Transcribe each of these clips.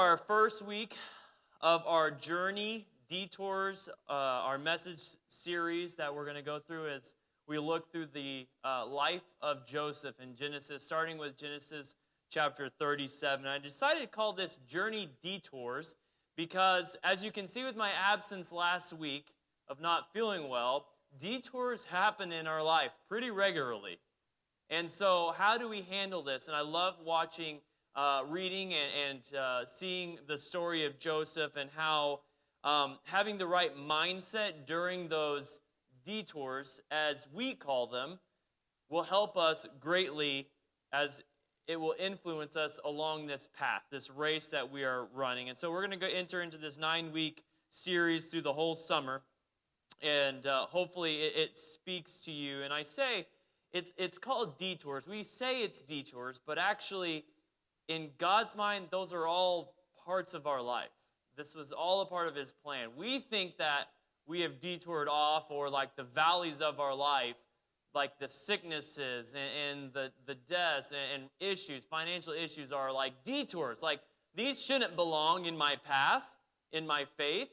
Our first week of our journey, Detours, our message series that we're going to go through as we look through the life of Joseph in Genesis, starting with Genesis chapter 37. I decided to call this Journey Detours because, as you can see with my absence last week of not feeling well, detours happen in our life pretty regularly. And so how do we handle this? And I love watching reading and seeing the story of Joseph and how having the right mindset during those detours, as we call them, will help us greatly as it will influence us along this path, this race that we are running. And so we're going to enter into this 9-week series through the whole summer, and hopefully it speaks to you. And I say it's called detours. We say it's detours, but actually, in God's mind, those are all parts of our life. This was all a part of His plan. We think that we have detoured off, or like the valleys of our life, like the sicknesses and the deaths and issues, financial issues, are like detours. Like, these shouldn't belong in my path, in my faith.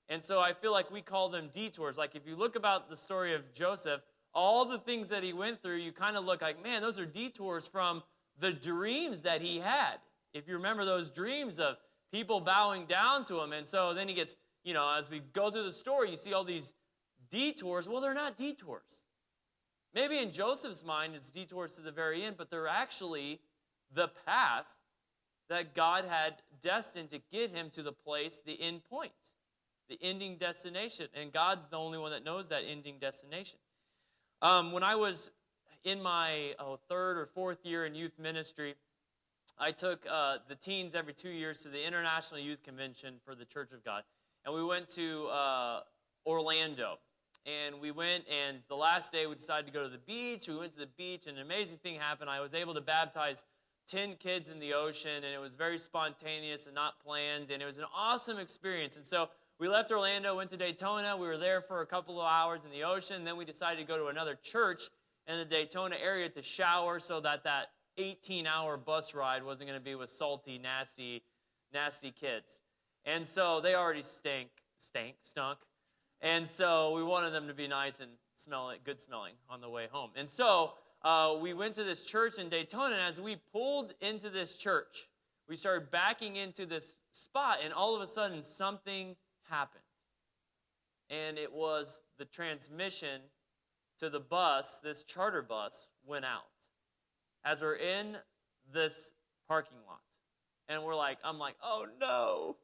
And so I feel like we call them detours. Like, if you look about the story of Joseph, all the things that he went through, you kind of look like, man, those are detours from the dreams that he had. If you remember those dreams of people bowing down to him. And so then he gets, as we go through the story, you see all these detours. Well, they're not detours. Maybe in Joseph's mind, it's detours to the very end, but they're actually the path that God had destined to get him to the place, the end point, the ending destination. And God's the only one that knows that ending destination. When I was in my third or fourth year in youth ministry, I took the teens every 2 years to the International Youth Convention for the Church of God. And we went to Orlando. And we went, and the last day we decided to go to the beach. We went to the beach, and an amazing thing happened. I was able to baptize 10 kids in the ocean, and it was very spontaneous and not planned, and it was an awesome experience. And so we left Orlando, went to Daytona. We were there for a couple of hours in the ocean. And then we decided to go to another church in the Daytona area to shower, so that 18-hour bus ride wasn't going to be with salty, nasty kids. And so they already stunk. And so we wanted them to be nice and good smelling on the way home. And so we went to this church in Daytona, and as we pulled into this church, we started backing into this spot, and all of a sudden something happened. And it was the transmission to the bus, this charter bus, went out as we're in this parking lot. And I'm like, oh no,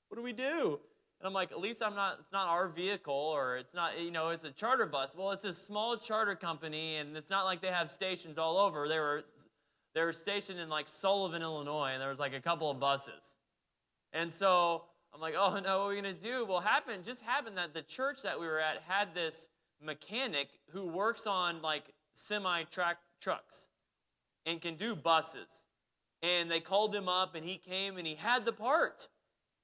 what do we do? And I'm like, at least it's not our vehicle, or it's not, it's a charter bus. Well, it's a small charter company, and it's not like they have stations all over. They were stationed in like Sullivan, Illinois, and there was like a couple of buses. And so I'm like, oh no, what are we going to do? Well, just happened that the church that we were at had this mechanic who works on like semi-track trucks and can do buses. And they called him up, and he came, and he had the part.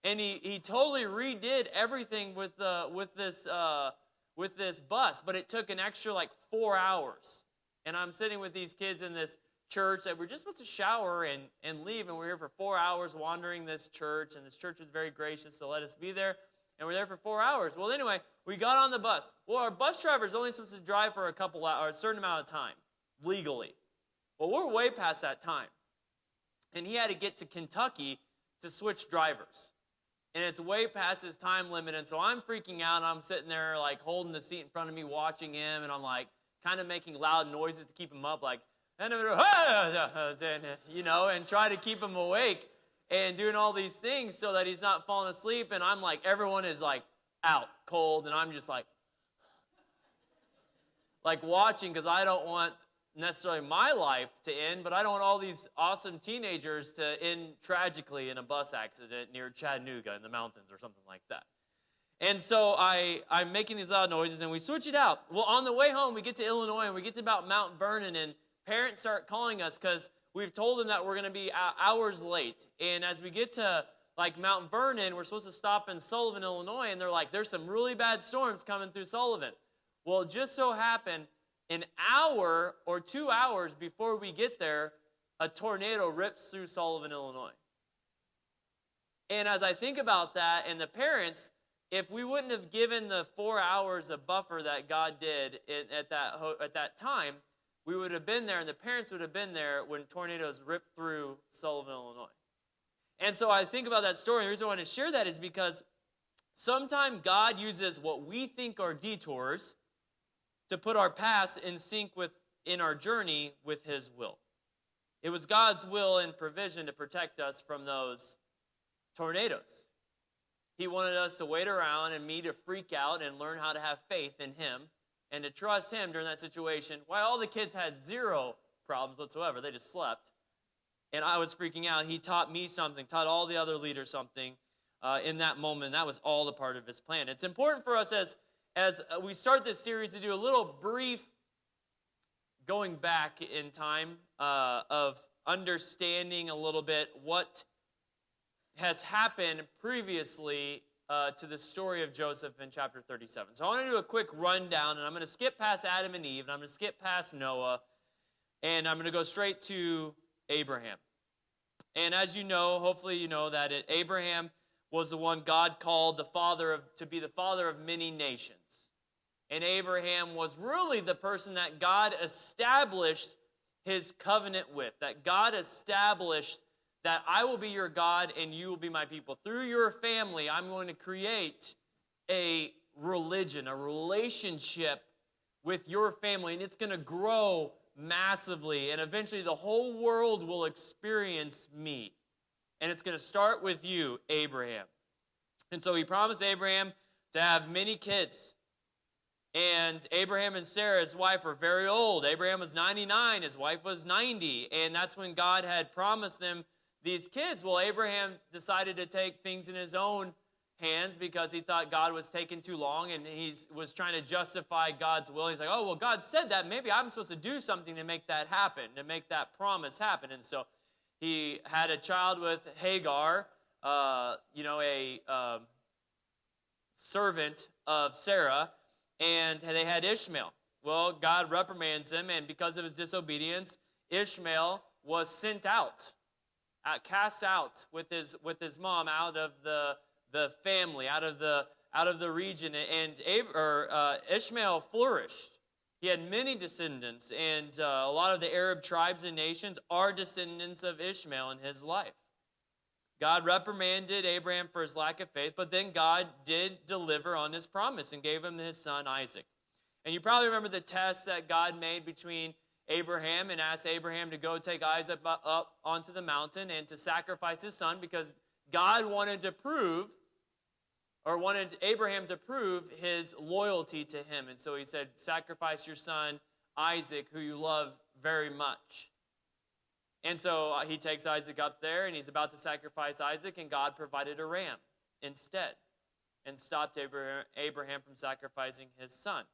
And he totally redid everything with this bus, but it took an extra like 4 hours. And I'm sitting with these kids in this church that we're just supposed to shower and leave, and we're here for 4 hours wandering this church, and this church was very gracious to let us be there, and we're there for 4 hours. Well, anyway, we got on the bus. Well, our bus driver is only supposed to drive for a certain amount of time, legally. Well, we're way past that time, and he had to get to Kentucky to switch drivers. And it's way past his time limit, and so I'm freaking out, and I'm sitting there, like, holding the seat in front of me, watching him, and I'm, like, kind of making loud noises to keep him up, like, and try to keep him awake, and doing all these things so that he's not falling asleep, and I'm, like, everyone is, like, out, cold, and I'm just, like watching, because I don't want necessarily my life to end, but I don't want all these awesome teenagers to end tragically in a bus accident near Chattanooga in the mountains or something like that. And so I'm making these loud noises, and we switch it out. Well, on the way home, we get to Illinois, and we get to about Mount Vernon, and parents start calling us because we've told them that we're going to be hours late. And as we get to like Mount Vernon, we're supposed to stop in Sullivan, Illinois, and they're like, there's some really bad storms coming through Sullivan. Well, it just so happened an hour or 2 hours before we get there, a tornado rips through Sullivan, Illinois. And as I think about that, and the parents, if we wouldn't have given the 4 hours of buffer that God did at that time, we would have been there, and the parents would have been there when tornadoes ripped through Sullivan, Illinois. And so I think about that story, and the reason I want to share that is because sometimes God uses what we think are detours to put our paths in sync in our journey with His will. It was God's will and provision to protect us from those tornadoes. He wanted us to wait around and me to freak out and learn how to have faith in Him and to trust Him during that situation. While all the kids had zero problems whatsoever, they just slept. And I was freaking out. He taught me something, taught all the other leaders something in that moment. That was all a part of His plan. It's important for us as we start this series to do a little brief going back in time of understanding a little bit what has happened previously to the story of Joseph in chapter 37. So I want to do a quick rundown, and I'm going to skip past Adam and Eve, and I'm going to skip past Noah, and I'm going to go straight to Abraham. And as you know, hopefully you know that Abraham was the one God called to be the father of many nations. And Abraham was really the person that God established His covenant with, that God established that I will be your God and you will be my people. Through your family, I'm going to create a religion, a relationship with your family, and it's going to grow massively, and eventually the whole world will experience me. And it's going to start with you, Abraham. And so He promised Abraham to have many kids. And Abraham and Sarah, his wife, were very old. Abraham was 99, his wife was 90, and that's when God had promised them these kids. Well, Abraham decided to take things in his own hands because he thought God was taking too long, and he was trying to justify God's will. He's like, oh, well, God said that. Maybe I'm supposed to do something to make that happen, to make that promise happen. And so he had a child with Hagar, a servant of Sarah, and they had Ishmael. Well, God reprimands him, and because of his disobedience, Ishmael was sent out, cast out with his mom out of the family, out of the region, and Ishmael flourished. He had many descendants, and a lot of the Arab tribes and nations are descendants of Ishmael in his life. God reprimanded Abraham for his lack of faith, but then God did deliver on His promise and gave him his son Isaac. And you probably remember the test that God made between Abraham and asked Abraham to go take Isaac up onto the mountain and to sacrifice his son, because God wanted Abraham to prove his loyalty to Him. And so He said, sacrifice your son Isaac, who you love very much. And so he takes Isaac up there, and he's about to sacrifice Isaac, and God provided a ram instead and stopped Abraham from sacrificing his son.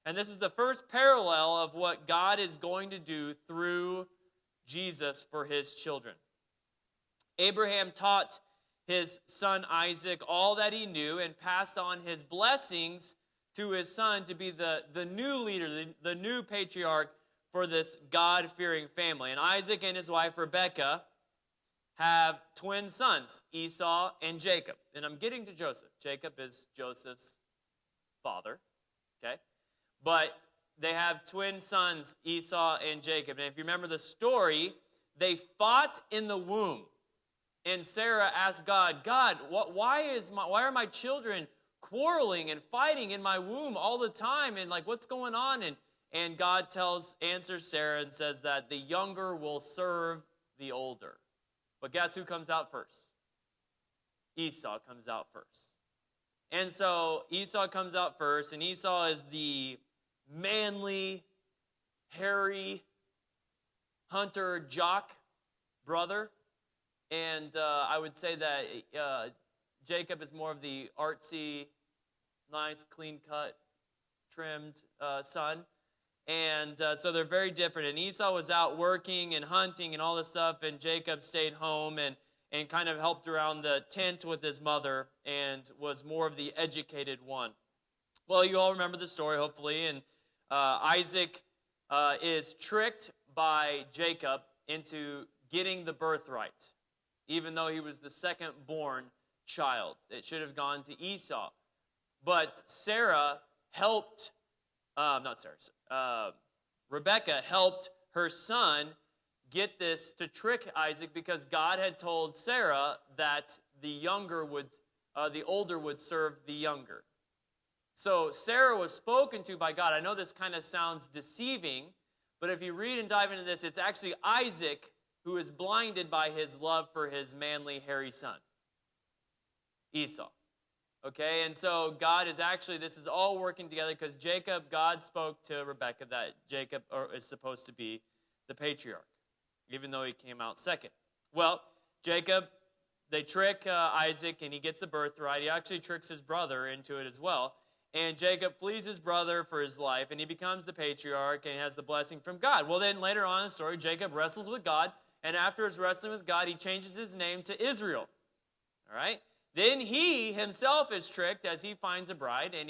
And this is the first parallel of what God is going to do through Jesus for His children. Abraham taught his son Isaac all that he knew and passed on his blessings to his son to be the new leader, the new patriarch for this God-fearing family. And Isaac and his wife Rebekah have twin sons, Esau and Jacob. And I'm getting to Joseph. Jacob is Joseph's father, okay? But they have twin sons, Esau and Jacob. And if you remember the story, they fought in the womb. And Sarah asked God, why are my children quarreling and fighting in my womb all the time? And what's going on? And God answers Sarah and says that the younger will serve the older. But guess who comes out first? Esau comes out first. And so Esau comes out first, and Esau is the manly, hairy, hunter, jock brother. And I would say that Jacob is more of the artsy, nice, clean-cut, trimmed son. And so they're very different. And Esau was out working and hunting and all this stuff, and Jacob stayed home and kind of helped around the tent with his mother and was more of the educated one. Well, you all remember the story, hopefully. And Isaac is tricked by Jacob into getting the birthright. even though he was the second-born child. It should have gone to Esau. But Rebekah helped her son get this to trick Isaac because God had told Sarah that the older would serve the younger. So Sarah was spoken to by God. I know this kind of sounds deceiving, but if you read and dive into this, it's actually Isaac who is blinded by his love for his manly, hairy son, Esau. Okay, and so God is actually, this is all working together because God spoke to Rebekah that Jacob is supposed to be the patriarch, even though he came out second. Well, Jacob, they trick Isaac and he gets the birthright. He actually tricks his brother into it as well. And Jacob flees his brother for his life, and he becomes the patriarch, and he has the blessing from God. Well, then later on in the story, Jacob wrestles with God, and after his wrestling with God, he changes his name to Israel. All right? Then he himself is tricked as he finds a bride, and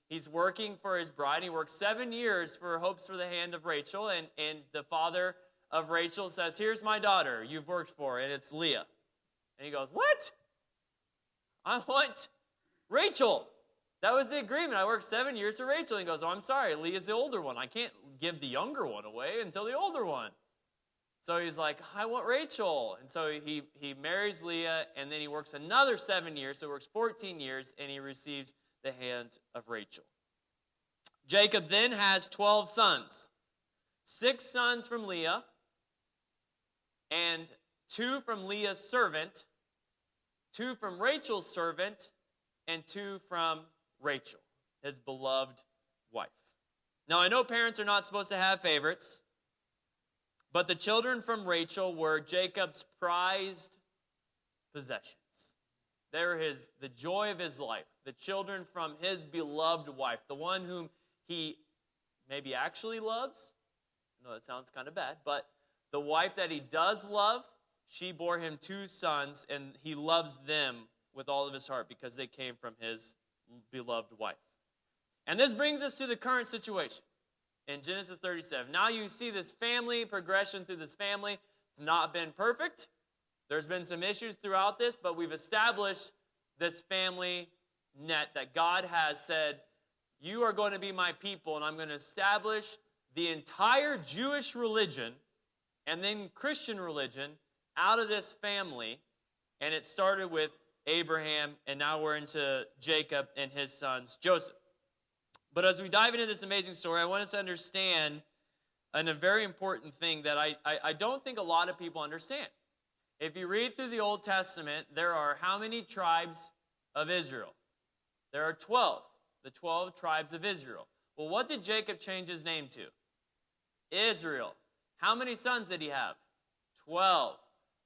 he's working for his bride. He works 7 years for hopes for the hand of Rachel, and the father of Rachel says, "Here's my daughter you've worked for, and it's Leah." And he goes, "What? I want Rachel. That was the agreement. I worked 7 years for Rachel." And he goes, "Oh, I'm sorry, Leah's the older one. I can't give the younger one away until the older one." So he's like, "I want Rachel." And so he marries Leah, and then he works another 7 years, so he works 14 years, and he receives the hand of Rachel. Jacob then has 12 sons. 6 sons from Leah, and 2 from Leah's servant, 2 from Rachel's servant, and 2 from Rachel, his beloved wife. Now, I know parents are not supposed to have favorites, but the children from Rachel were Jacob's prized possessions. They were the joy of his life, the children from his beloved wife, the one whom he maybe actually loves. I know that sounds kind of bad, but the wife that he does love, she bore him 2 sons, and he loves them with all of his heart because they came from his beloved wife. And this brings us to the current situation in Genesis 37. Now you see this family progression through this family. It's not been perfect. There's been some issues throughout this, but we've established this family net that God has said, "You are going to be my people, and I'm going to establish the entire Jewish religion and then Christian religion out of this family." And it started with Abraham, and now we're into Jacob and his sons, Joseph. But as we dive into this amazing story, I want us to understand a very important thing that I don't think a lot of people understand. If you read through the Old Testament, there are how many tribes of Israel? There are 12, the 12 tribes of Israel. Well, what did Jacob change his name to? Israel. How many sons did he have? 12.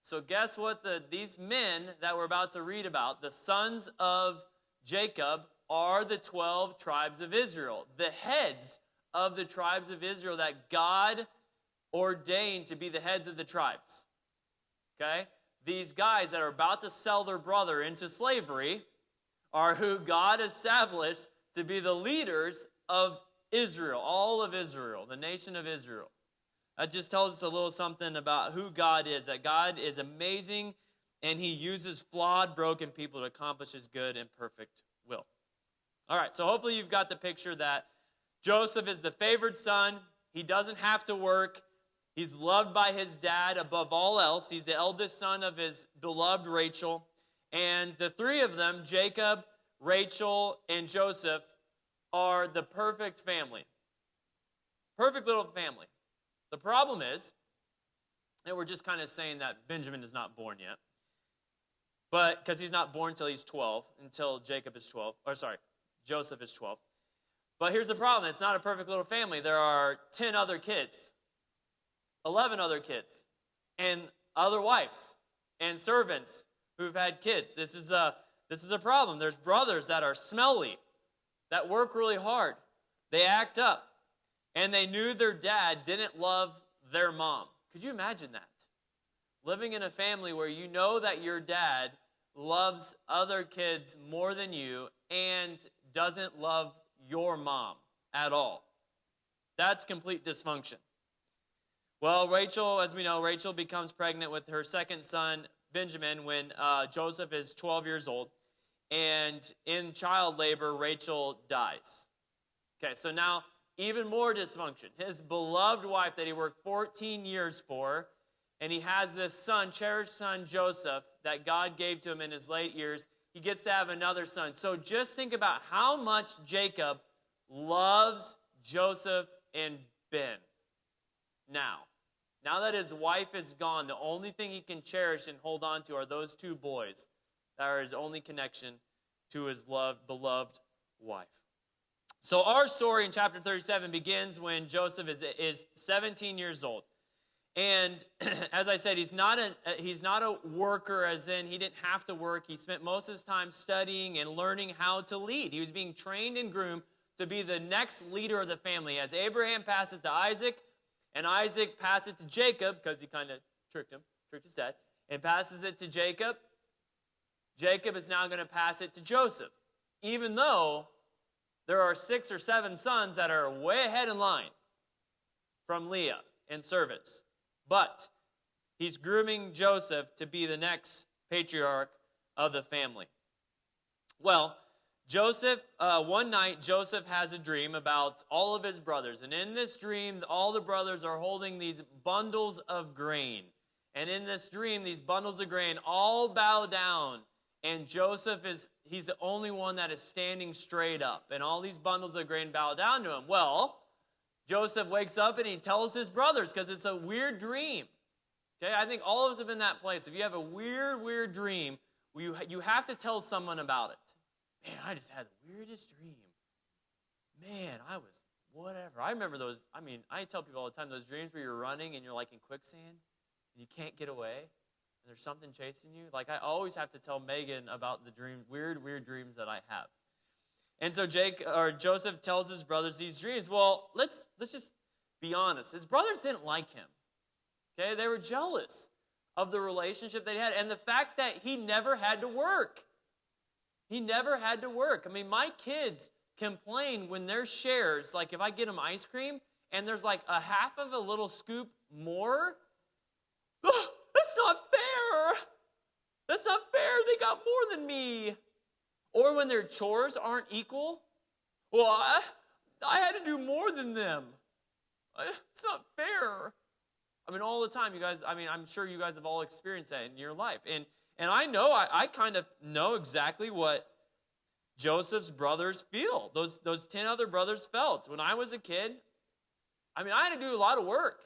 So guess what these men that we're about to read about, the sons of Jacob, are the 12 tribes of Israel, the heads of the tribes of Israel that God ordained to be the heads of the tribes. Okay? These guys that are about to sell their brother into slavery are who God established to be the leaders of Israel, all of Israel, the nation of Israel. That just tells us a little something about who God is, that God is amazing, and he uses flawed, broken people to accomplish his good and perfect will. All right, so hopefully you've got the picture that Joseph is the favored son. He doesn't have to work. He's loved by his dad above all else. He's the eldest son of his beloved Rachel. And the 3 of them, Jacob, Rachel, and Joseph, are the perfect family. Perfect little family. The problem is, and we're just kind of saying that Benjamin is not born yet, but because he's not born until he's 12, until Joseph is 12. But here's the problem. It's not a perfect little family. There are 10 other kids, 11 other kids, and other wives and servants who've had kids. This is a problem. There's brothers that are smelly, that work really hard. They act up. And they knew their dad didn't love their mom. Could you imagine that? Living in a family where you know that your dad loves other kids more than you and doesn't love your mom at all. That's complete dysfunction. Well, Rachel, as we know, Rachel becomes pregnant with her second son, Benjamin when Joseph is 12 years old. And in child labor, Rachel dies. Okay, so now even more dysfunction. His beloved wife that he worked 14 years for, and he has this son, cherished son Joseph, that God gave to him in his late years. He gets to have another son. So just think about how much Jacob loves Joseph and Ben. Now that his wife is gone, the only thing he can cherish and hold on to are those two boys that are his only connection to his beloved wife. So our story in chapter 37 begins when Joseph is 17 years old. And as I said, he's not a worker, as in he didn't have to work. He spent most of his time studying and learning how to lead. He was being trained and groomed to be the next leader of the family. As Abraham passed it to Isaac, and Isaac passed it to Jacob, because he kind of tricked his dad, and passes it to Jacob, Jacob is now going to pass it to Joseph, even though there are 6 or 7 sons that are way ahead in line from Leah in service. But he's grooming Joseph to be the next patriarch of the family. Well, one night, Joseph has a dream about all of his brothers. And in this dream, all the brothers are holding these bundles of grain. And in this dream, these bundles of grain all bow down. And Joseph he's the only one that is standing straight up. And all these bundles of grain bow down to him. Well, Joseph wakes up and he tells his brothers, because it's a weird dream. Okay, I think all of us have been in that place. If you have a weird dream, you have to tell someone about it. Man, I just had the weirdest dream. Man, I was whatever. I remember those. I mean, I tell people all the time, those dreams where you're running and you're like in quicksand and you can't get away and there's something chasing you. Like, I always have to tell Megan about the weird dreams that I have. And so Joseph tells his brothers these dreams. Well, let's just be honest. His brothers didn't like him. Okay, they were jealous of the relationship they had and the fact that he never had to work. He never had to work. I mean, my kids complain when their shares, like if I get them ice cream and there's like a half of a little scoop more, oh, that's not fair. That's not fair. They got more than me. Or when their chores aren't equal. Well, I had to do more than them. It's not fair. I mean, all the time, you guys, I mean, I'm sure you guys have all experienced that in your life. And I know, I kind of know exactly what Joseph's brothers feel. Those 10 other brothers felt. When I was a kid, I mean, I had to do a lot of work.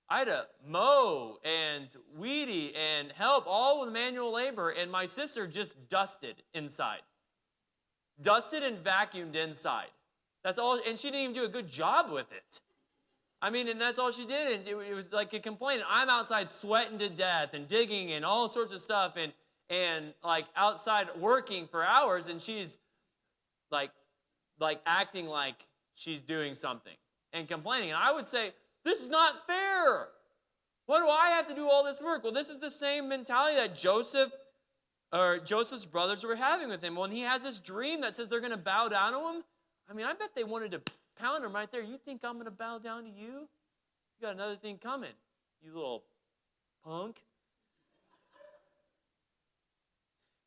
I had to mow and weedy and help, all with manual labor, and my sister just dusted inside. Dusted and vacuumed inside. That's all, and she didn't even do a good job with it. I mean, and that's all she did, and it was like a complaint. I'm outside sweating to death and digging and all sorts of stuff, and like outside working for hours, and she's like acting like she's doing something and complaining. And I would say, this is not fair. Why do I have to do all this work? Well, this is the same mentality that Joseph's brothers were having with him. When he has this dream that says they're going to bow down to him, I mean, I bet they wanted to pound him right there. You think I'm going to bow down to you? You got another thing coming, you little punk.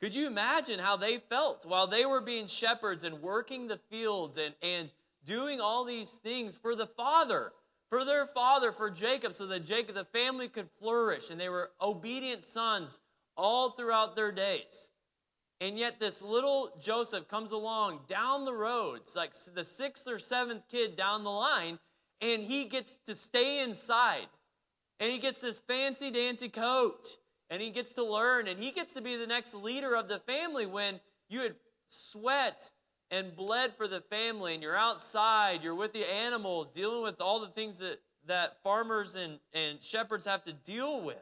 Could you imagine how they felt while they were being shepherds and working the fields and doing all these things for the father? For their father, for Jacob, so that the family could flourish. And they were obedient sons all throughout their days. And yet this little Joseph comes along down the road. It's like the 6th or 7th kid down the line. And he gets to stay inside. And he gets this fancy dancy coat. And he gets to learn. And he gets to be the next leader of the family when you had sweat and bled for the family, and you're outside, you're with the animals, dealing with all the things that farmers and shepherds have to deal with.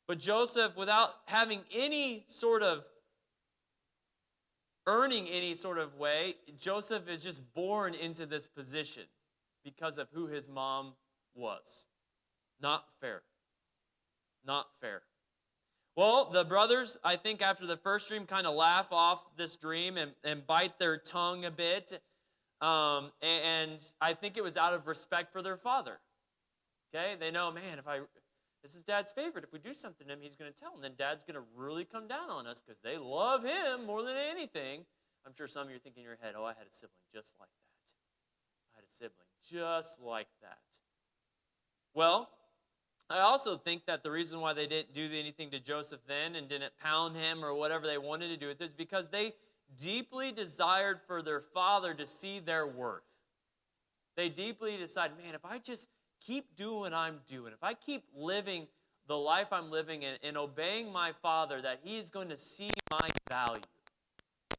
But Joseph, without having any sort of earning any sort of way, Joseph is just born into this position because of who his mom was. Not fair. Not fair. Well, the brothers, I think after the first dream, kind of laugh off this dream and bite their tongue a bit. And I think it was out of respect for their father. Okay? They know, man, This is Dad's favorite. If we do something to him, he's going to tell him. Then Dad's going to really come down on us because they love him more than anything. I'm sure some of you are thinking in your head, oh, I had a sibling just like that. I had a sibling just like that. Well, I also think that the reason why they didn't do anything to Joseph then and didn't pound him or whatever they wanted to do with this is because they deeply desired for their father to see their worth. They deeply decided, man, if I just keep doing what I'm doing, if I keep living the life I'm living and obeying my father, that he is going to see my value.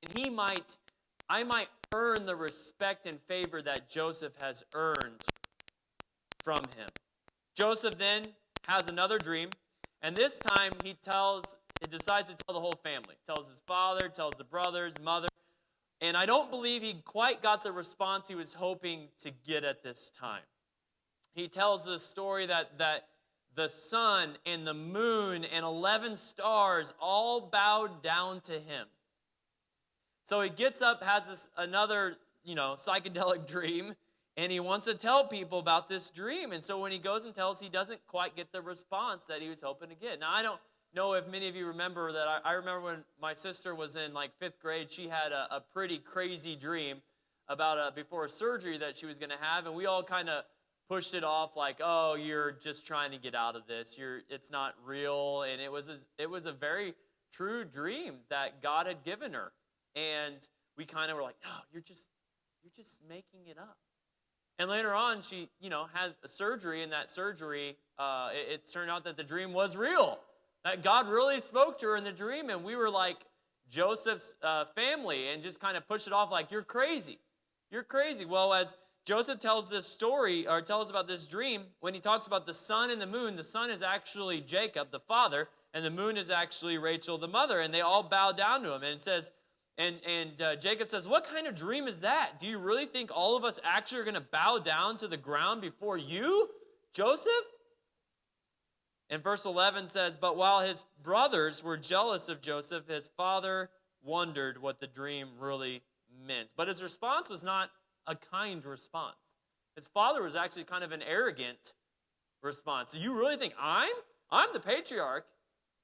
And I might earn the respect and favor that Joseph has earned from him. Joseph then has another dream, and this time he decides to tell the whole family. Tells his father, tells the brothers, mother, and I don't believe he quite got the response he was hoping to get at this time. He tells the story that the sun and the moon and 11 stars all bowed down to him. So he gets up, has another, psychedelic dream, and he wants to tell people about this dream. And so when he goes and tells, he doesn't quite get the response that he was hoping to get. Now, I don't know if many of you remember that. I remember when my sister was in like 5th grade, she had a pretty crazy dream about before a surgery that she was going to have, and we all kind of pushed it off like, oh, you're just trying to get out of this. It's not real. And it was a very true dream that God had given her. And we kind of were like, no, you're just making it up. And later on, she, had a surgery, and that surgery, it turned out that the dream was real. That God really spoke to her in the dream, and we were like Joseph's family and just kind of pushed it off like, you're crazy. You're crazy. Well, as Joseph tells this story, or tells about this dream, when he talks about the sun and the moon, the sun is actually Jacob, the father, and the moon is actually Rachel, the mother, and they all bow down to him. And it says, and Jacob says, what kind of dream is that? Do you really think all of us actually are going to bow down to the ground before you, Joseph? And verse 11 says, but while his brothers were jealous of Joseph, his father wondered what the dream really meant. But his response was not a kind response. His father was actually kind of an arrogant response. So you really think I'm the patriarch?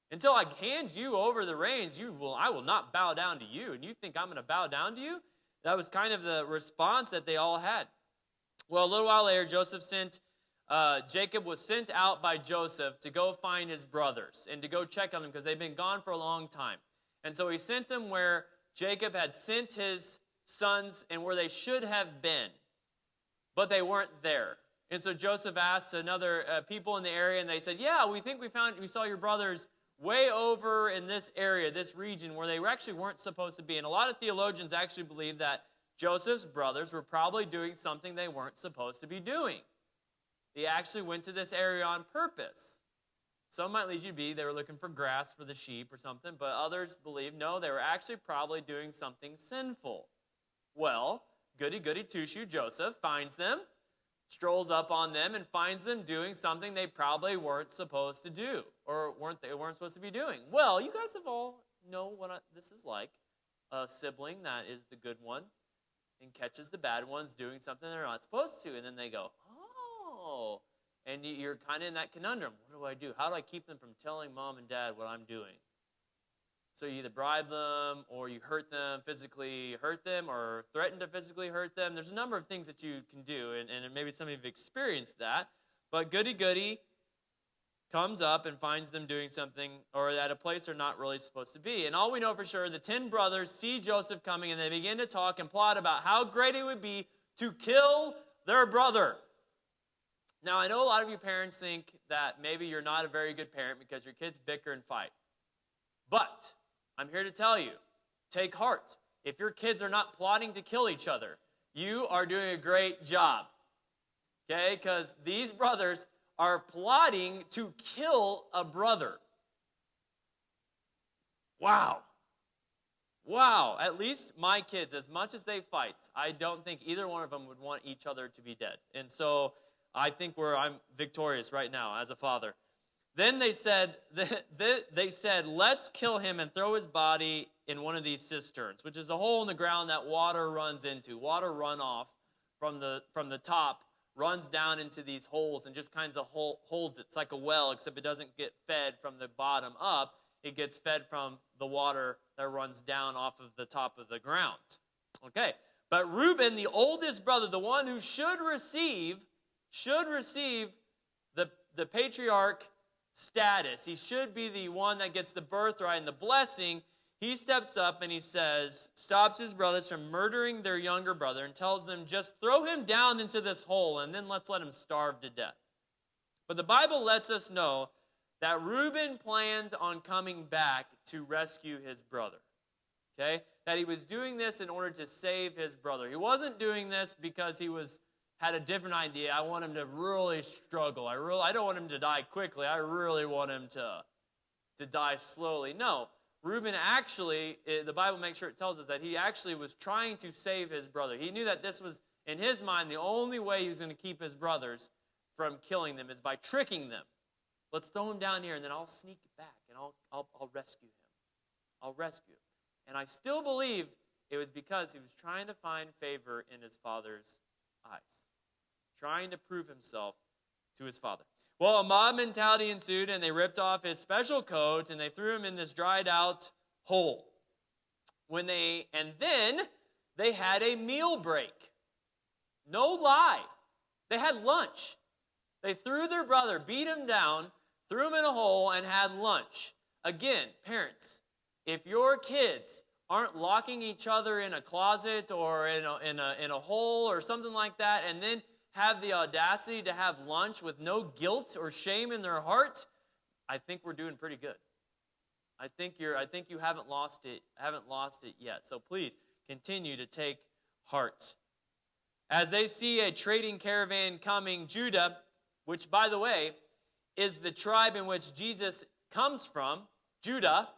Until I hand you over the reins, I will not bow down to you. And you think I'm going to bow down to you? That was kind of the response that they all had. Well, a little while later, Jacob was sent out by Joseph to go find his brothers and to go check on them because they'd been gone for a long time. And so he sent them where Jacob had sent his sons and where they should have been, but they weren't there. And so Joseph asked another people in the area, and they said, yeah, we think we saw your brothers way over in this area, this region, where they actually weren't supposed to be. And a lot of theologians actually believe that Joseph's brothers were probably doing something they weren't supposed to be doing. They actually went to this area on purpose. Some might lead you to be they were looking for grass for the sheep or something, but others believe, no, they were actually probably doing something sinful. Well, goody two-shoe Joseph finds them, strolls up on them, and finds them doing something they probably weren't supposed to do, or weren't supposed to be doing. Well, you guys have all know what this is like. A sibling that is the good one and catches the bad ones doing something they're not supposed to, and then they go, oh, and you're kind of in that conundrum. What do? How do I keep them from telling mom and dad what I'm doing? So you either bribe them, or you physically hurt them, or threaten to physically hurt them. There's a number of things that you can do, and maybe some of you have experienced that. But goody comes up and finds them doing something, or at a place they're not really supposed to be. And all we know for sure, the 10 brothers see Joseph coming, and they begin to talk and plot about how great it would be to kill their brother. Now, I know a lot of you parents think that maybe you're not a very good parent because your kids bicker and fight. But I'm here to tell you, take heart. If your kids are not plotting to kill each other, you are doing a great job. Okay? Because these brothers are plotting to kill a brother. Wow. At least my kids, as much as they fight, I don't think either one of them would want each other to be dead. And so I think I'm victorious right now as a father. Then they said, let's kill him and throw his body in one of these cisterns, which is a hole in the ground that water runs into. Water runoff from the top runs down into these holes and just kind of holds it. It's like a well, except it doesn't get fed from the bottom up. It gets fed from the water that runs down off of the top of the ground. Okay, but Reuben, the oldest brother, the one who should receive the patriarch status. He should be the one that gets the birthright and the blessing. He steps up and he says, stops his brothers from murdering their younger brother and tells them, just throw him down into this hole and then let's let him starve to death. But the Bible lets us know that Reuben planned on coming back to rescue his brother. Okay? That he was doing this in order to save his brother. He wasn't doing this because he had a different idea. I want him to really struggle. I don't want him to die quickly. I really want him to die slowly. No. Reuben actually, the Bible makes sure it tells us that he actually was trying to save his brother. He knew that this was, in his mind, the only way he was going to keep his brothers from killing them is by tricking them. Let's throw him down here, and then I'll sneak back, and I'll rescue him. I'll rescue him. And I still believe it was because he was trying to find favor in his father's eyes, trying to prove himself to his father. Well, a mob mentality ensued, and they ripped off his special coat, and they threw him in this dried-out hole. And then they had a meal break. No lie. They had lunch. They threw their brother, beat him down, threw him in a hole, and had lunch. Again, parents, if your kids aren't locking each other in a closet or in a hole or something like that, and then have the audacity to have lunch with no guilt or shame in their heart, I think we're doing pretty good. I think you haven't lost it yet. So please continue to take heart. As they see a trading caravan coming, Judah, which by the way is the tribe in which Jesus comes from, Judah,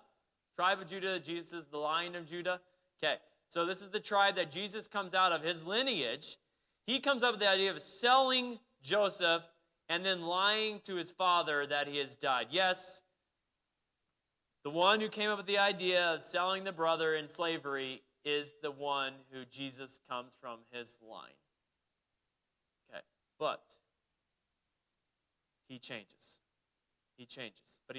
tribe of Judah, Jesus is the Lion of Judah. Okay, so this is the tribe that Jesus comes out of, his lineage. He comes up with the idea of selling Joseph and then lying to his father that he has died. Yes, the one who came up with the idea of selling the brother in slavery is the one who Jesus comes from his line. Okay, but he changes. He changes. But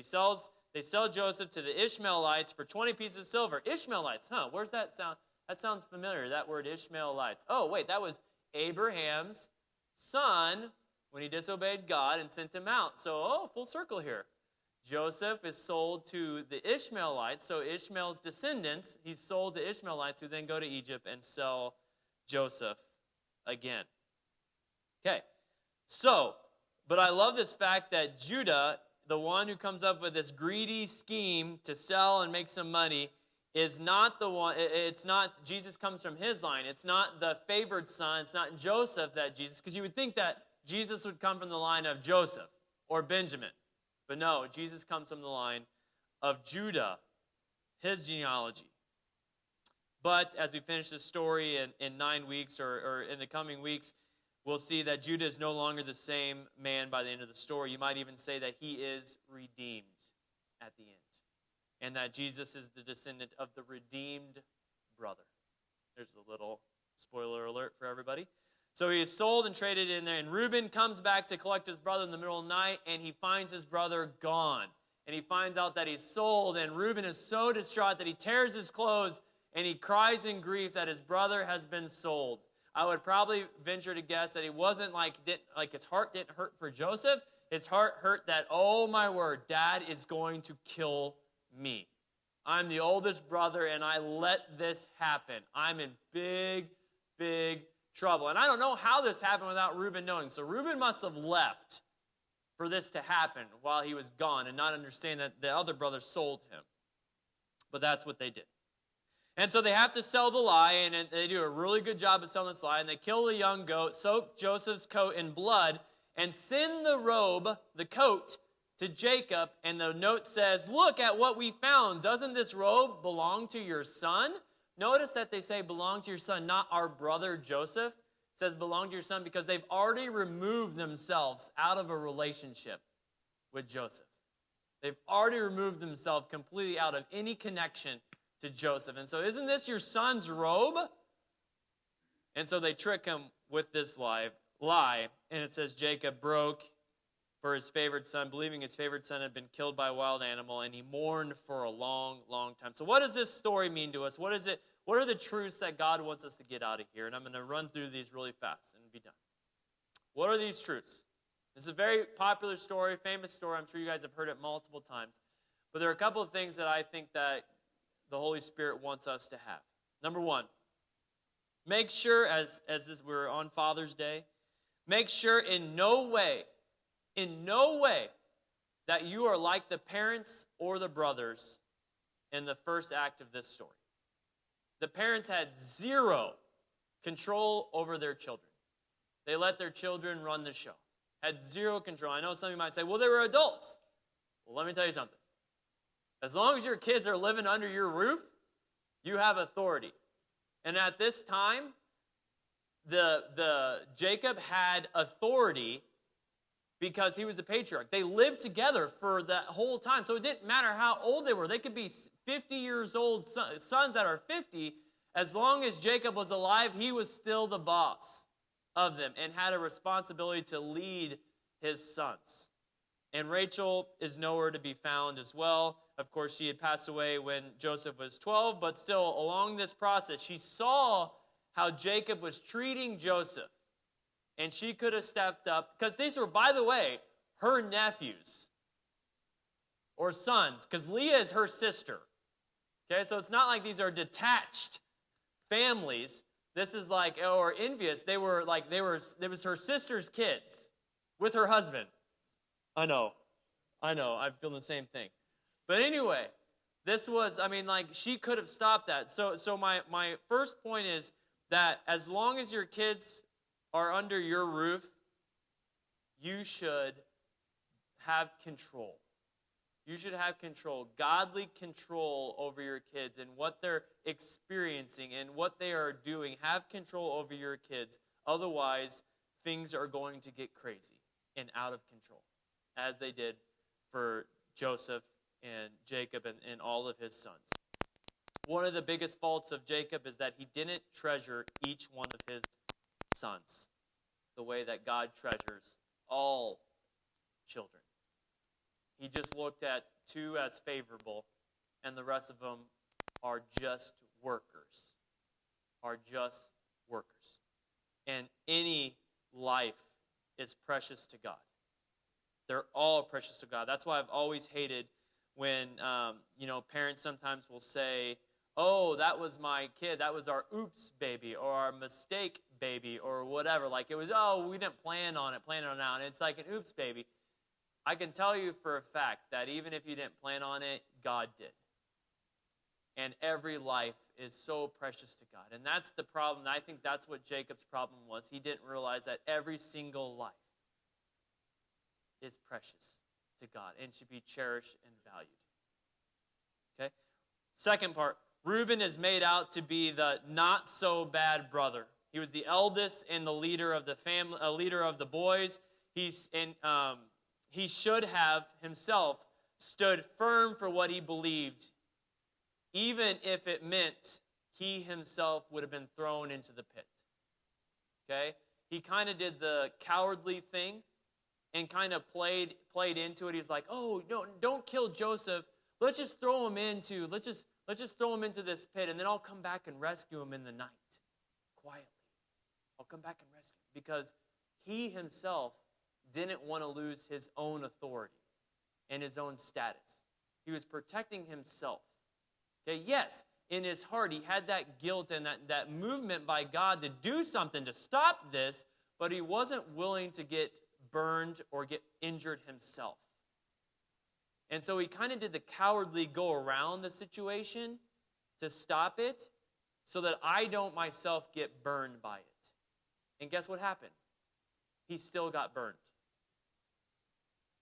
they sell Joseph to the Ishmaelites for 20 pieces of silver. Ishmaelites, where's that sound? That sounds familiar, that word Ishmaelites. Oh, wait, that was Abraham's son when he disobeyed God and sent him out. So, full circle here. Joseph is sold to the Ishmaelites, so Ishmael's descendants, he's sold to Ishmaelites who then go to Egypt and sell Joseph again. Okay, so, but I love this fact that Judah, the one who comes up with this greedy scheme to sell and make some money, is not the one. It's not, Jesus comes from his line. It's not the favored son. It's not Joseph that Jesus, because you would think that Jesus would come from the line of Joseph or Benjamin. But no, Jesus comes from the line of Judah, his genealogy. But as we finish this story in 9 weeks or in the coming weeks, we'll see that Judah is no longer the same man by the end of the story. You might even say that he is redeemed at the end. And that Jesus is the descendant of the redeemed brother. There's a little spoiler alert for everybody. So he is sold and traded in there. And Reuben comes back to collect his brother in the middle of the night. And he finds his brother gone. And he finds out that he's sold. And Reuben is so distraught that he tears his clothes. And he cries in grief that his brother has been sold. I would probably venture to guess that he wasn't like his heart didn't hurt for Joseph. His heart hurt that, oh my word, Dad is going to kill me. I'm the oldest brother and I let this happen. I'm in big, big trouble. And I don't know how this happened without Reuben knowing. So Reuben must have left for this to happen while he was gone and not understand that the other brother sold him. But that's what they did. And so they have to sell the lie, and they do a really good job of selling this lie, and they kill the young goat, soak Joseph's coat in blood, and send the robe, the coat, to Jacob, and the note says, look at what we found. Doesn't this robe belong to your son? Notice that they say belong to your son, not our brother Joseph. It says belong to your son because they've already removed themselves out of a relationship with Joseph. They've already removed themselves completely out of any connection to Joseph. And so isn't this your son's robe? And so they trick him with this lie. lie, and it says Jacob broke for his favored son, believing his favored son had been killed by a wild animal, and he mourned for a long, long time. So what does this story mean to us? What is it? What are the truths that God wants us to get out of here? And I'm going to run through these really fast and be done. What are these truths? This is a very popular story, famous story. I'm sure you guys have heard it multiple times. But there are a couple of things that I think that the Holy Spirit wants us to have. Number one, make sure, as we're on Father's Day, make sure in no way, that you are like the parents or the brothers in the first act of this story. The parents had zero control over their children. They let their children run the show. Had zero control. I know some of you might say, well, they were adults. Well, let me tell you something. As long as your kids are living under your roof, you have authority. And at this time, the Jacob had authority because he was the patriarch. They lived together for that whole time. So it didn't matter how old they were. They could be 50 years old sons that are 50. As long as Jacob was alive, he was still the boss of them and had a responsibility to lead his sons. And Rachel is nowhere to be found as well. Of course, she had passed away when Joseph was 12, but still along this process, she saw how Jacob was treating Joseph. And she could have stepped up, because these were, by the way, her nephews or sons, because Leah is her sister. Okay, so it's not like these are detached families. This is like, or envious. It was her sister's kids with her husband. I know, I feel the same thing. But anyway, this was, she could have stopped that. So my first point is that as long as your kids are under your roof, you should have control. You should have control, godly control over your kids and what they're experiencing and what they are doing. Have control over your kids. Otherwise, things are going to get crazy and out of control, as they did for Joseph and Jacob and all of his sons. One of the biggest faults of Jacob is that he didn't treasure each one of his sons the way that God treasures all children. He just looked at two as favorable, and the rest of them are just workers. And any life is precious to God. They're all precious to God. That's why I've always hated when parents sometimes will say, oh, that was my kid, that was our oops baby, or our mistake baby, or whatever. Like it was, oh, we didn't plan on it out. And it's like an oops baby. I can tell you for a fact that even if you didn't plan on it, God did. And every life is so precious to God. And that's the problem. I think that's what Jacob's problem was. He didn't realize that every single life is precious to God and should be cherished and valued. Okay? Second part, Reuben is made out to be the not-so-bad brother. He was the eldest and the leader of the family, leader of the boys. He should have himself stood firm for what he believed, even if it meant he himself would have been thrown into the pit. Okay? He kind of did the cowardly thing and kind of played into it. He's like, oh, no, don't kill Joseph. Let's just throw him into this pit, and then I'll come back and rescue him in the night, quietly. I'll come back and rescue him. Because he himself didn't want to lose his own authority and his own status. He was protecting himself. Okay, yes, in his heart, he had that guilt and that movement by God to do something to stop this, but he wasn't willing to get burned or get injured himself. And so he kind of did the cowardly go around the situation to stop it so that I don't myself get burned by it. And guess what happened? He still got burned.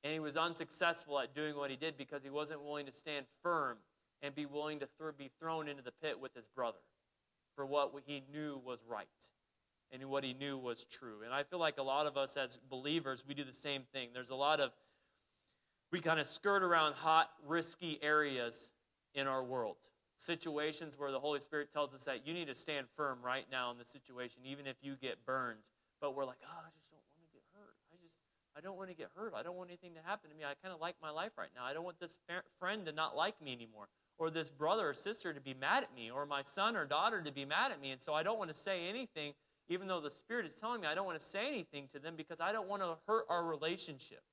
And he was unsuccessful at doing what he did because he wasn't willing to stand firm and be willing to be thrown into the pit with his brother for what he knew was right and what he knew was true. And I feel like a lot of us as believers, we do the same thing. We kind of skirt around hot, risky areas in our world. Situations where the Holy Spirit tells us that you need to stand firm right now in the situation, even if you get burned. But we're like, oh, I just don't I don't want to get hurt. I don't want anything to happen to me. I kind of like my life right now. I don't want this friend to not like me anymore, or this brother or sister to be mad at me, or my son or daughter to be mad at me. And so I don't want to say anything, even though the Spirit is telling me I don't want to say anything to them because I don't want to hurt our relationship.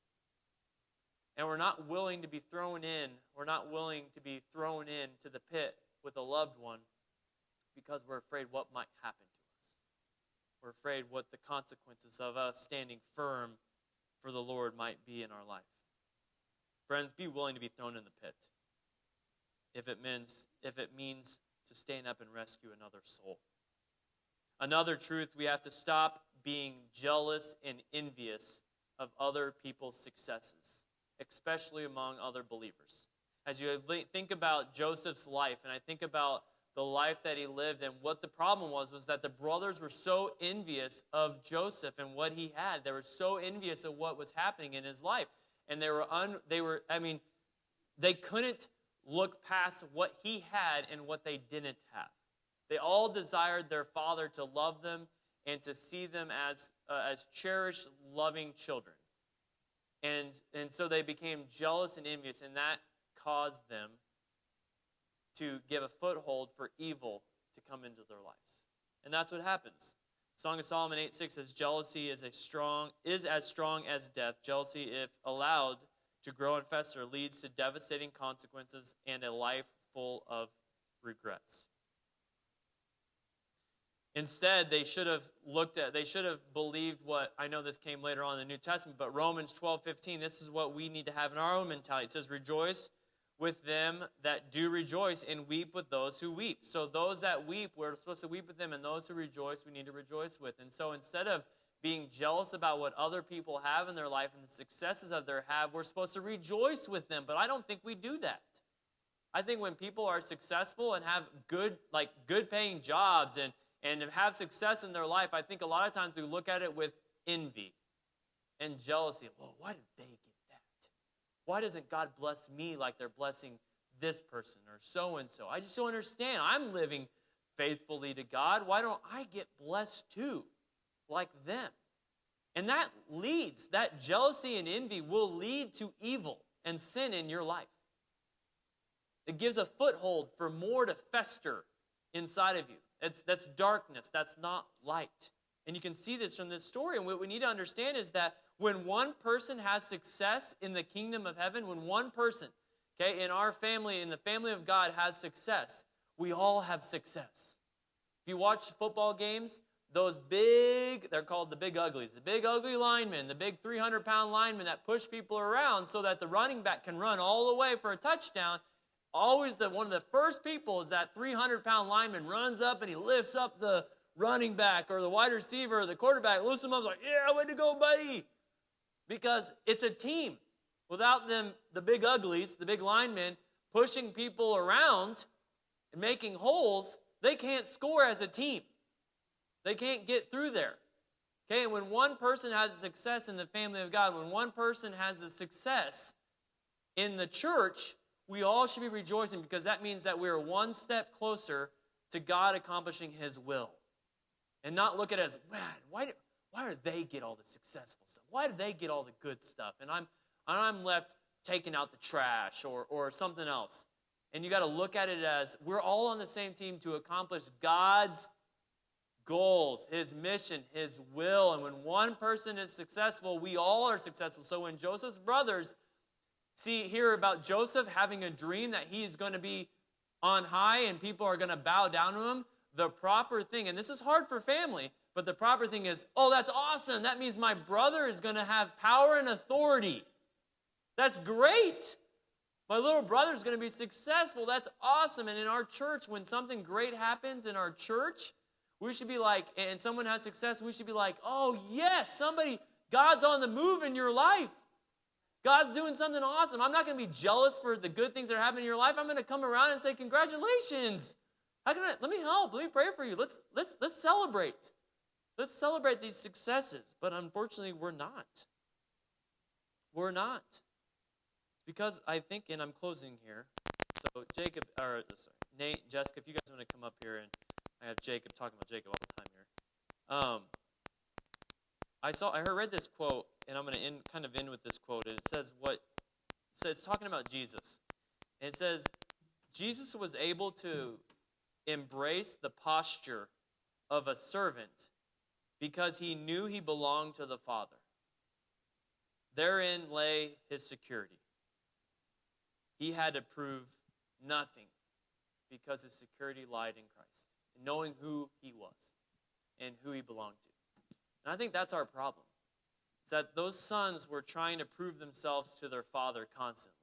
And we're not willing to be thrown in. We're not willing to be thrown into the pit with a loved one because we're afraid what might happen to us. We're afraid what the consequences of us standing firm for the Lord might be in our life. Friends, be willing to be thrown in the pit if it means to stand up and rescue another soul. Another truth, we have to stop being jealous and envious of other people's successes, especially among other believers. As you think about Joseph's life, and I think about the life that he lived, and what the problem was that the brothers were so envious of Joseph and what he had. They were so envious of what was happening in his life, and they couldn't look past what he had and what they didn't have. They all desired their father to love them and to see them as cherished, loving children. And so they became jealous and envious, and that caused them to give a foothold for evil to come into their lives. And that's what happens. Song of Solomon 8:6 says, jealousy is as strong as death. Jealousy, if allowed to grow and fester, leads to devastating consequences and a life full of regrets. Instead, they should have believed what, I know this came later on in the New Testament, but Romans 12:15, this is what we need to have in our own mentality. It says, rejoice with them that do rejoice and weep with those who weep. So those that weep, we're supposed to weep with them, and those who rejoice, we need to rejoice with. And so instead of being jealous about what other people have in their life and the successes of their have, we're supposed to rejoice with them. But I don't think we do that. I think when people are successful and have good paying jobs and have success in their life, I think a lot of times we look at it with envy and jealousy. Well, why did they get that? Why doesn't God bless me like they're blessing this person or so-and-so? I just don't understand. I'm living faithfully to God. Why don't I get blessed too, like them? And that jealousy and envy will lead to evil and sin in your life. It gives a foothold for more to fester inside of you. That's darkness. That's not light. And you can see this from this story. And what we need to understand is that when one person has success in the kingdom of heaven, when one person, in our family, in the family of God, has success, we all have success. If you watch football games, they're called the big uglies, the big ugly linemen, the big 300-pound linemen that push people around so that the running back can run all the way for a touchdown. Always one of the first people is that 300-pound lineman runs up and he lifts up the running back or the wide receiver or the quarterback, lifts him up, like, yeah, way to go, buddy. Because it's a team. Without them, the big uglies, the big linemen, pushing people around and making holes, they can't score as a team. They can't get through there. And when one person has a success in the family of God, when one person has a success in the church, we all should be rejoicing, because that means that we're one step closer to God accomplishing His will. And not look at it as, man, why do they get all the successful stuff? Why do they get all the good stuff? And I'm left taking out the trash or something else. And you got to look at it as we're all on the same team to accomplish God's goals, His mission, His will. And when one person is successful, we all are successful. So when Joseph's brothers hear about Joseph having a dream that he's going to be on high and people are going to bow down to him, the proper thing, and this is hard for family, but the proper thing is, oh, that's awesome. That means my brother is going to have power and authority. That's great. My little brother is going to be successful. That's awesome. And in our church, when something great happens in our church, we should be like, and someone has success, we should be like, oh, yes, God's on the move in your life. God's doing something awesome. I'm not going to be jealous for the good things that are happening in your life. I'm going to come around and say, congratulations. Let me help. Let me pray for you. Let's celebrate. Let's celebrate these successes. But unfortunately, we're not. We're not. Because I think, and I'm closing here. So Nate, Jessica, if you guys want to come up here, and I have Jacob talking about Jacob all the time here. I read this quote and I'm going to end with this quote. And it says it's talking about Jesus. And it says, Jesus was able to embrace the posture of a servant because he knew he belonged to the Father. Therein lay his security. He had to prove nothing because his security lied in Christ, knowing who he was and who he belonged to. And I think that's our problem. It's that those sons were trying to prove themselves to their father constantly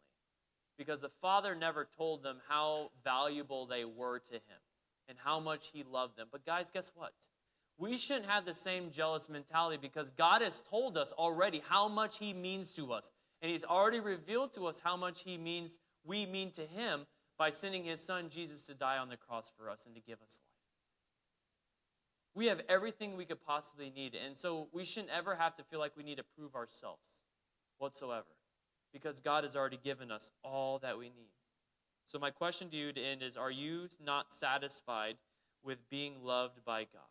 because the father never told them how valuable they were to him and how much he loved them. But guys, guess what? We shouldn't have the same jealous mentality because God has told us already how much he means to us. And he's already revealed to us how much we mean to him by sending his son Jesus to die on the cross for us and to give us life. We have everything we could possibly need. And so we shouldn't ever have to feel like we need to prove ourselves whatsoever because God has already given us all that we need. So my question to you to end is, are you not satisfied with being loved by God?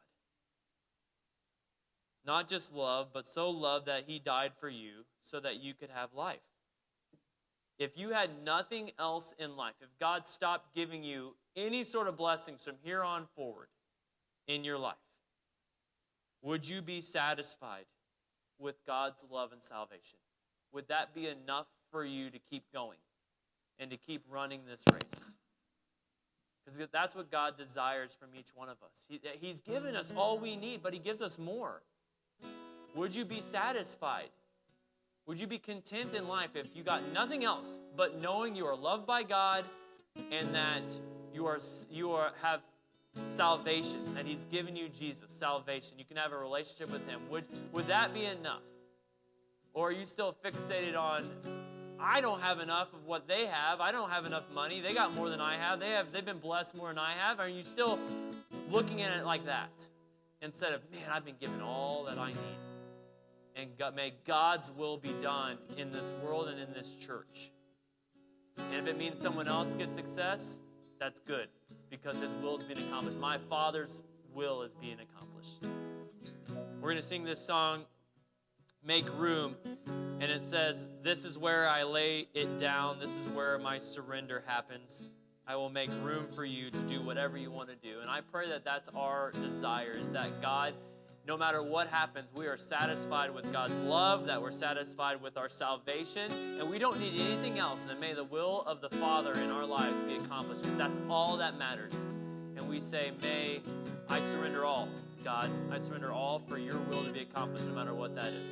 Not just love, but so loved that he died for you so that you could have life. If you had nothing else in life, if God stopped giving you any sort of blessings from here on forward in your life, would you be satisfied with God's love and salvation? Would that be enough for you to keep going and to keep running this race? Because that's what God desires from each one of us. He's given us all we need, but he gives us more. Would you be satisfied? Would you be content in life if you got nothing else but knowing you are loved by God and that you have salvation, that he's given you Jesus, salvation. You can have a relationship with him. Would that be enough? Or are you still fixated on, I don't have enough of what they have. I don't have enough money. They got more than I have. They've been blessed more than I have. Are you still looking at it like that? Instead of, man, I've been given all that I need. And may God's will be done in this world and in this church. And if it means someone else gets success, that's good, because his will is being accomplished. My Father's will is being accomplished. We're going to sing this song, Make Room, and it says, this is where I lay it down. This is where my surrender happens. I will make room for you to do whatever you want to do. And I pray that that's our desire, is that God, no matter what happens, we are satisfied with God's love, that we're satisfied with our salvation, and we don't need anything else. And may the will of the Father in our lives be accomplished, because that's all that matters. And we say, may I surrender all, God. I surrender all for your will to be accomplished, no matter what that is.